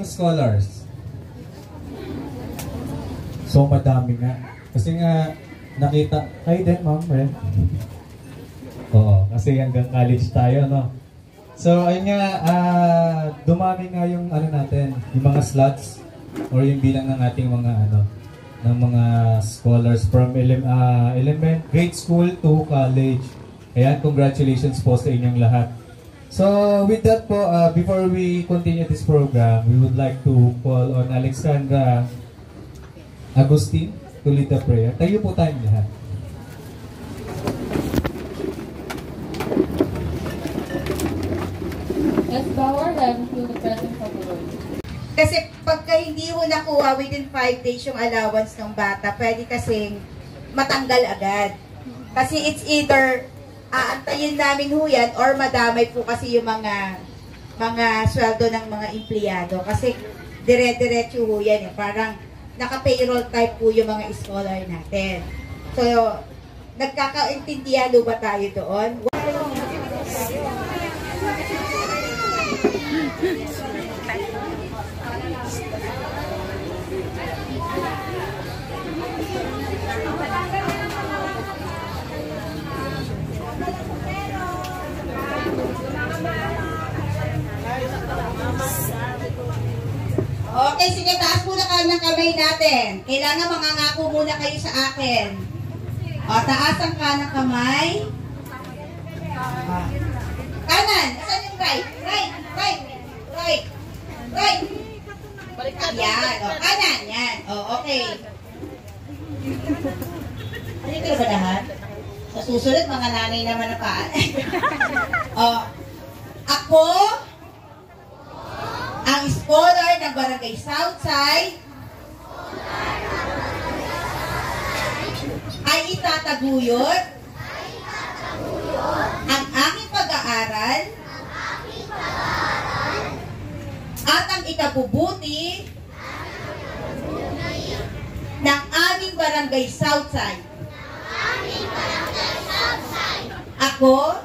scholars? So madami nga. Kasi nga nakita, kayo din ma'am, Ren? Oo, kasi hanggang college tayo, no? So ayun nga, dumami nga yung ano natin, yung mga slots or yung bilang ng ating mga ano, ng mga scholars from grade school to college. Ayan, congratulations po sa inyong lahat. So with that po, before we continue this program, we would like to call on Alexandra Agustin to lead the prayer. Tayo po tayong lahat. Let's bow our heads to the presence of the Lord. Kasi pagka hindi mo nakuha within 5 days yung allowance ng bata, pwede kasing matanggal agad. Kasi it's either aantayin namin ho yan or madamay po kasi yung mga sweldo ng mga empleyado. Kasi dire-diretso ho yan. Parang naka-payroll type po yung mga scholar natin. So, nagkakaintindihan ba tayo doon? Okay, sige, taas muna kayo ng kamay natin. Kailangan mangangako muna kayo sa akin. O, taas ang kanang kamay. Kanan, saan yung right? Right. Yan, o, kanan, yan. O, okay. Ano ito na ba lahat? Sa susunod, mga nanay naman na paan. O, ako, ang scholar ng Barangay Southside ay itataguyod ang aking pag-aaral at ang ikabubuti ng aming Barangay Southside. Ako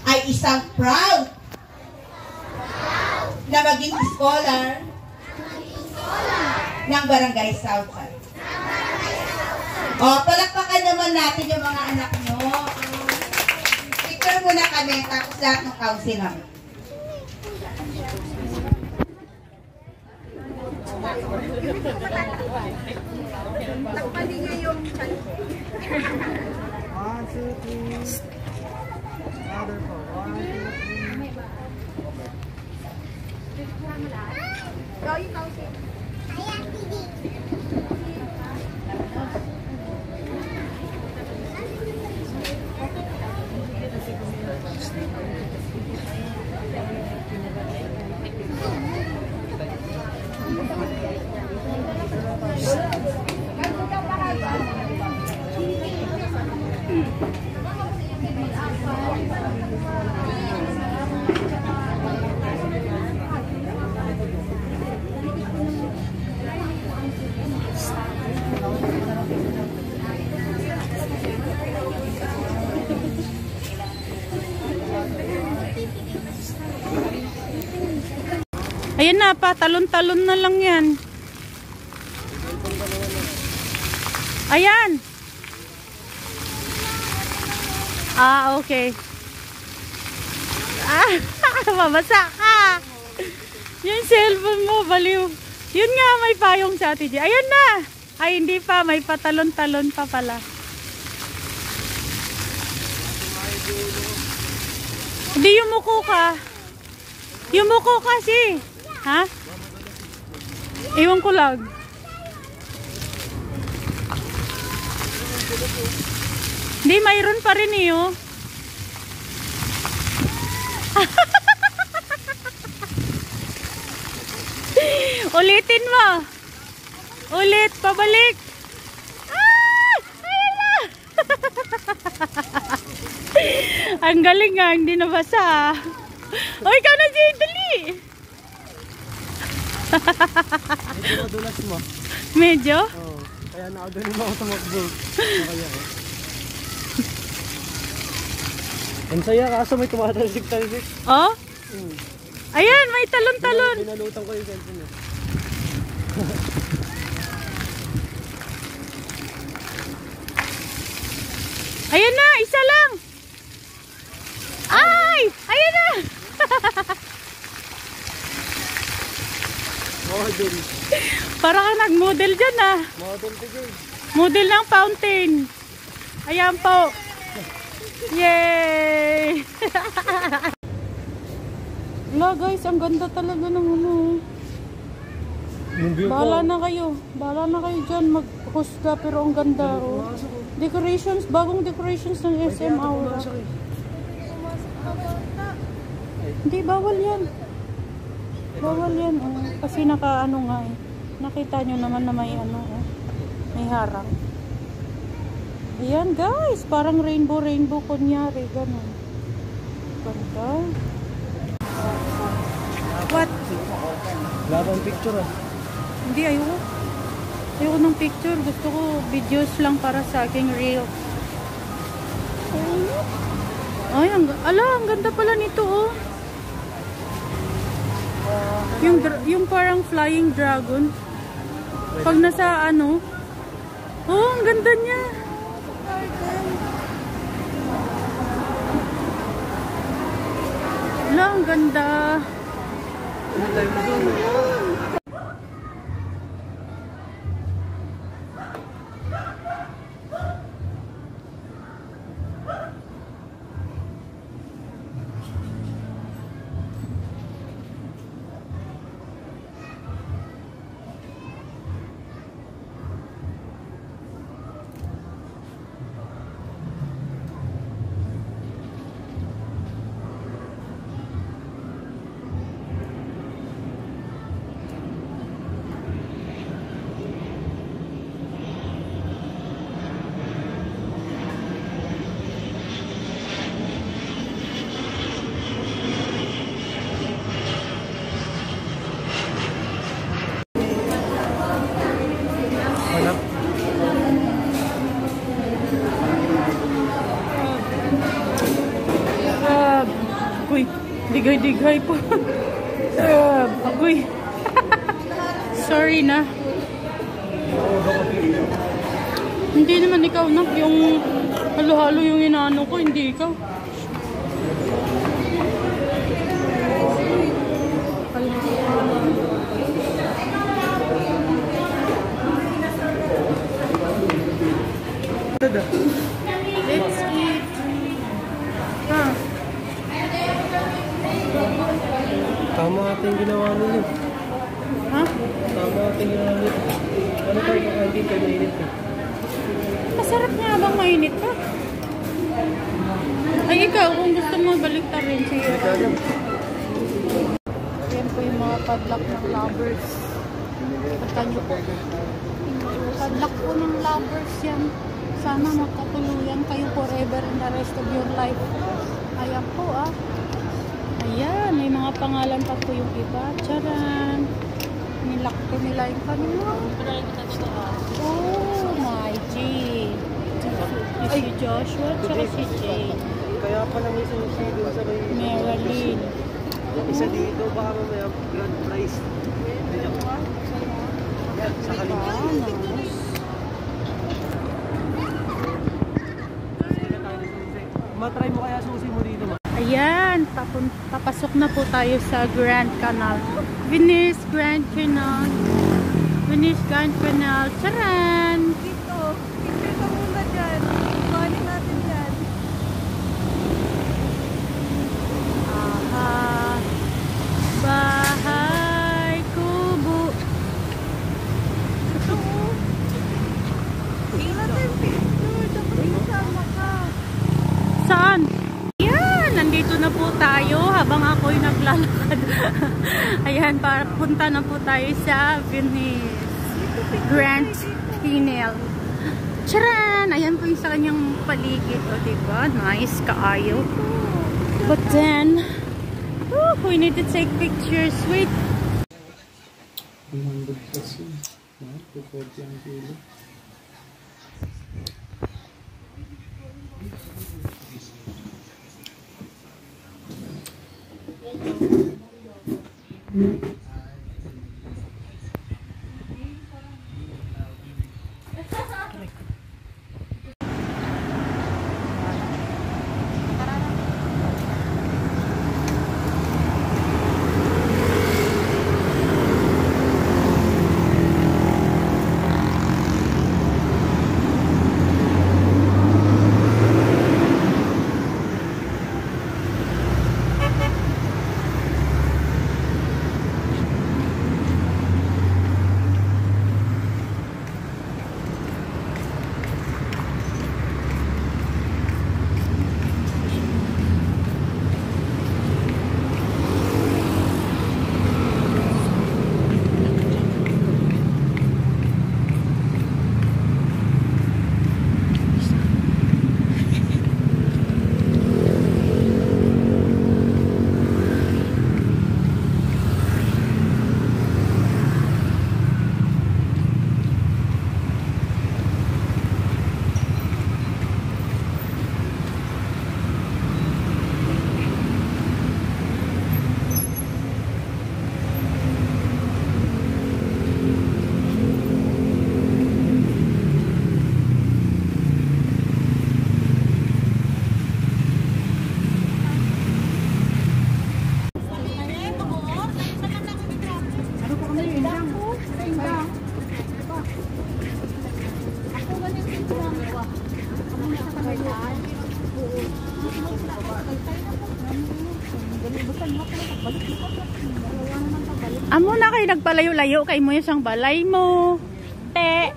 ay isang proud na maging scholar ng Barangay Southside. O, palakpakan naman natin yung mga anak nyo. Picture muna kami, tapos lahat ng council namin. Takpali nga yung chan. 1, 2, 3. Other po. 1, 2, 3. Go, you council. Ayan, Pidi. Ayan na pa, talon-talon na lang yan. Ayan. Ah, okay. Ah, mabasa ka. Yung cellphone mo, baliw. Yun nga, may payong sa atin. Ayan na. Ay, hindi pa. May patalon-talon pa pala. Hindi, yumuko ka. Yumuko kasi. Ha? Ewan ko lang. Hindi, mayroon pa rin eh, oh. Ulitin mo. Ulit, pabalik. Ah! Ayun na! Ang galing nga, hindi nabasa. O, ikaw na, Jay, dali. Medyo nadulas mo. Medyo? Oo. Kaya nakagaling mo ako tumakbo. Kaya ko. Ang saya kaso may tumatalsik-talsik. Oh? Ayan, may talon-talon. Binalutan ko yung cellphone niya. Ayan na, isa lang. Ay! Ayan na! Model. Para ka nag-model dyan ah. Model to dyan. Model ng fountain. Ayan po. Yay! Wala guys, ang ganda talaga ng ano. Yung view Bahala na kayo. Bahala na kayo dyan mag-husga pero ang ganda. Oh. Decorations, bagong decorations ng SM Aura. Hindi, bawal yan. Bawal yan. Oh. Kasi naka-ano nga eh. Nakita nyo naman na may ano oh. May harang. Ayan guys, parang rainbow kunyari. Ganun. Ganda. What? Wala bang picture ah. Hindi, ayoko. Ayoko ng picture. Gusto ko videos lang para sa aking reel. Ay, ang ganda pala nito oh. Yung parang flying dragon. Pag nasa ano. Oh, ang ganda niya. Wala, ang ganda. Ano tayo mo doon? Digay-digay po. Agoy. Sorry na. Hindi naman ikaw na. Yung halo-halo yung inaano ko, hindi ikaw. Let's eat. Tama ating ginawa nila. Ha? Tama ating ginawa nila. Ano tayo kakain din kayo mainit eh? Masarap nga bang mainit ka? Ay, ikaw, kung gusto mo, balik ta rin siya. Yan po yung mga padlock ng lovers. Pagka nyo po. Padlock po ng lovers yan. Sana magkatuluyan kayo forever in the rest of your life. Ayan po ah. Ayan, may mga pangalan pa po yung iba. Charan! Nilak po nila yung kanila. Oh, my G. Si Joshua, tsaka si Jane. Kaya pala may susi doon sa may... Marilyn. Isa dito, baka mamaya grand prize. Sa kalimutan. Matry mo kaya susi mo dito ma? Ayan, papasok na po tayo sa Grand Canal. Venice Grand Canal. Venice Grand Canal. Charan! Dito. Picture ka muna dyan. Kuhanin natin dyan. Aha. Bahay kubo. Tingnan natin yung picture. Dapat isama ka. Saan? Ayan, nandito na po tayo habang ako'y naglalakad. Ayan, para punta na po tayo sa Venice Grand Canal. Charan! Ayan po yung sa kanyang paligid. O, diba? Nice, kaayo. But then, we need to take pictures. Wait. 100 kasi. 240 ang kilo. Amo na kayo nagpalayo-layo kay mo siyang balay mo. Te.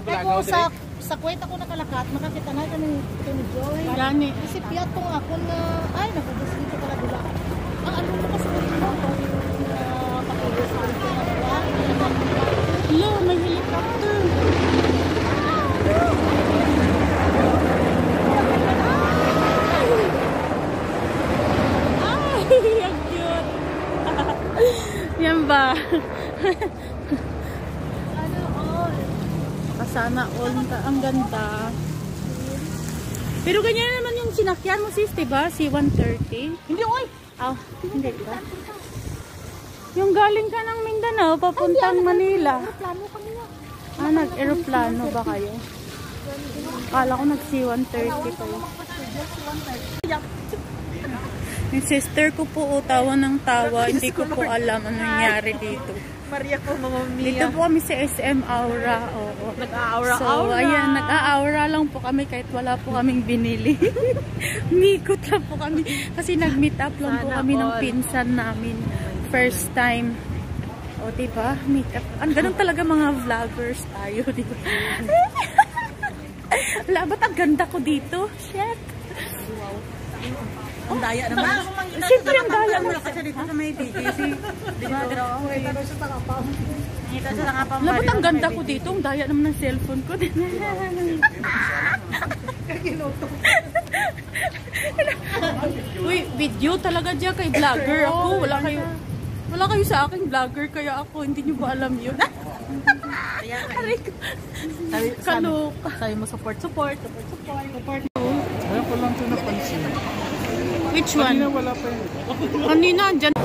Ako sa kwet ako nakalakat, makakita na kami ni Joy. Gani. Kasi piyat ko ako na, ay, nagubos dito pala dula. Ang ano na kasi dito, kapagod sa akin na dula. Lo, may helicopter. Ay, ang cute. Yan ba? Sana all ka. Ang ganda. Pero ganyan naman yung sinakyan mo sis, diba? C-130. Hindi, oy! Oh, hindi ba? Yung galing ka ng Mindanao, papuntang Manila. Plano kami na. Ah, nag-aeroplano ba kayo? Kala ko nag-C-130 kayo. Yung sister ko po, tawa ng tawa. Hindi ko po alam ano nangyari dito. Maria ko, Mama Mia. Dito po kami sa SM Aura. Oo. Nag-aura-aura. So, ayan, nag-aura lang po kami kahit wala po kaming binili. Mikot lang po kami. Kasi nag-meet up lang po kami ng pinsan namin. First time. O, diba? Meet up. Ganun talaga mga vloggers tayo, diba? Wala, ba't ang ganda ko dito? Shit. Ang daya naman. Siyempre ang daya mo. Kasi dito sa may DJC. Diba? Dito sa takapang. Dito sa takapang. Wala, ba't ang ganda ko dito? Ang daya naman ng cellphone ko. Uy, video talaga dyan kay vlogger ako. Wala kayo sa akin vlogger, kaya ako. Hindi nyo ba alam yun? Aray ko. Kaloka. Sabi mo support. Ayaw ko lang ito napansin. Which one? Wala pa yun. Kanina, dyan.